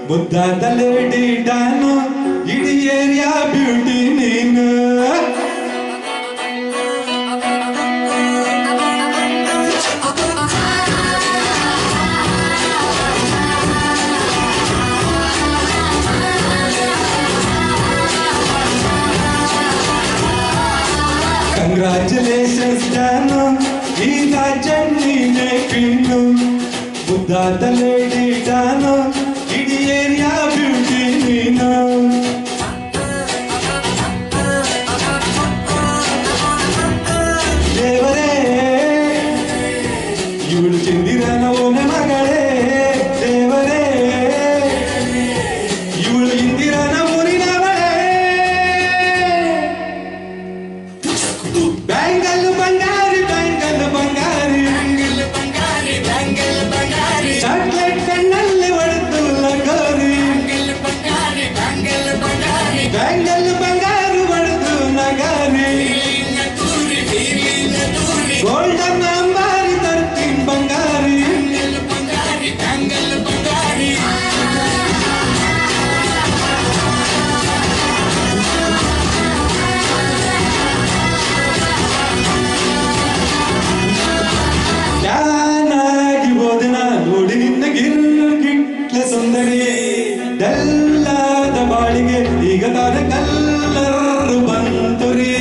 ಮುದ್ದಾದ lady don ಇಡೀ area beauty ನೀನು ಕಂಗ್ರಾಚುಲೇಷನ್ಸ್ ಡಾನು ಈ ರಾಜಣ್ಣೀನೇ ಪಿನ್ನು ಮುದ್ದಾದ ಲೇಡಿ ಡಾನು ಇಡೀ ಏರಿಯಾ ಬ್ಯೂಟಿ ನೀನು ದೇವರೇ ಇವಳು ಚಂದಿರನ ಓನೆ ಮಗಳೇ ದೇವರೇ ಇವಳು ಇಂದಿರನ ಊರಿನವಳೇ ಬ್ಯಾಂಗಲ್ ಬಂಗಾರಿ ಬ್ಯಾಂಗಲ್ ಬಂಗಾರಿ ಚಾಕ್ಲೇಟ್ ಕಣ್ಣಲ್ಲಿ ಹೊಡೆದು ಲಗೋರಿ ಬ್ಯಾಂಗಲ್ ಬಂಗಾರು ಹೊಡೆದು ನಗಾರಿ ಗೋಲ್ಡನ್ ಅಂಬಾರಿ ತರ್ತೀನಿ ಬಂಗಾರಿ ಯಾನಾಗಿ ಹೋದನ ನೋಡಿ ನಿನ್ನ ಗಿರ್ಗಿಟ್ಲೆ ಸುಂದರಿ ಡಲ್ಲಾದ ಬಾಳಿಗೆ ಈಗ ತಾನ ಕಲ್ಲರು ಬಂತುರಿ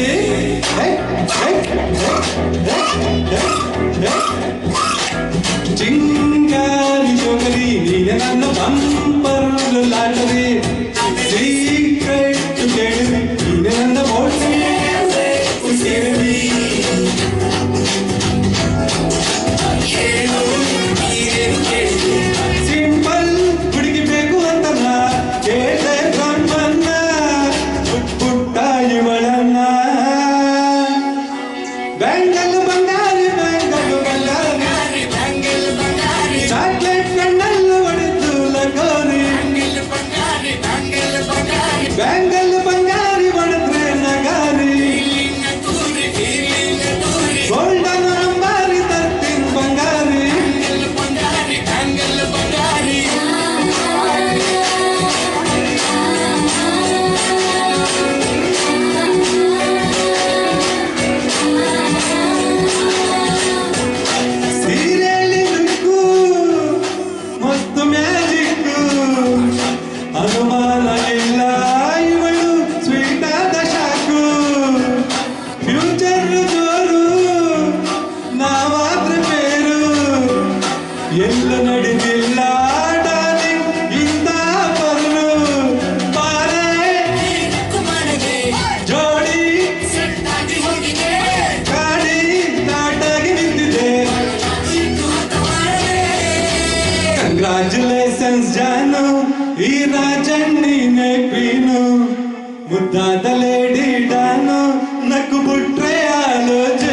ಚಿಂಗಾರಿ ಶೋಕರಿ ನೀನೆ ನನ್ನ ಬಂಪರ್ ಲಾಟರಿ ಸೀಕ್ರೆಟ್ ಕೇಳಿರಿ ನೀನೆ ನನ್ನ ಮೋಟಿ ಸೇರಿ ಸಿಂಪಲ್ ಹುಡುಗಿ ಬೇಕು ಅಂತ ಕೇಳಿದೆ ಗಂಡನ್ನ ಪುಟ್ಟ ಇವಳನ್ನ ಬ್ಯಾಂಗಲ್ ಬಂಗಾರಿ ಬ್ಯಾಂಗಲ್ ಬಂಗಾರಿ ಚಾಕ್ಲೇಟ್ ಕಣ್ಣಲ್ಲಿ ಹೊಡೆದು ಲಗೋರಿ ಬ್ಯಾಂಗಲ್ ಬಂಗಾರಿ ಹೊಡೆದ್ರೆ ನಗಾರಿ ಗೋಲ್ಡನ್ ಅಂಬಾರಿ ತರ್ತೀನಿ ಬಂಗಾರಿ ಸೀರೆಯಲ್ಲಿ ದುಡ್ಡು ಮತ್ತು ಮ್ಯಾಜಿಕ್ಕು ಅನುಮಾನ ಇಲ್ಲ ಇವಳು ಸ್ವೀಟ್ ಆದ ಶಾಕು ಫ್ಯೂಚರ್ ಜೋರು ನಾವಾದ್ರೆ ಬೇರು ಎಲ್ಲ ನಡೆದಿಲ್ಲ ಡಾರ್ಲಿಂಗ್ ಇಂದ ಬರಲು ಬಾರೆ ಜೋಡಿ ಗಾಡಿ ತಾಟಾಗಿ ನಿಂತಿದೆ ಕಂಗ್ರಾಚುಲೇಷನ್ಸ್ ಜಾನು ಈ ರಾಜಣ್ಣೀನೇ ಕ್ವೀನು ಮುದ್ದಾದ ಲೇಡಿ ಡಾನು ನಕ್ಕು ಬಿಟ್ರೆ ಆಲೋಚನೆ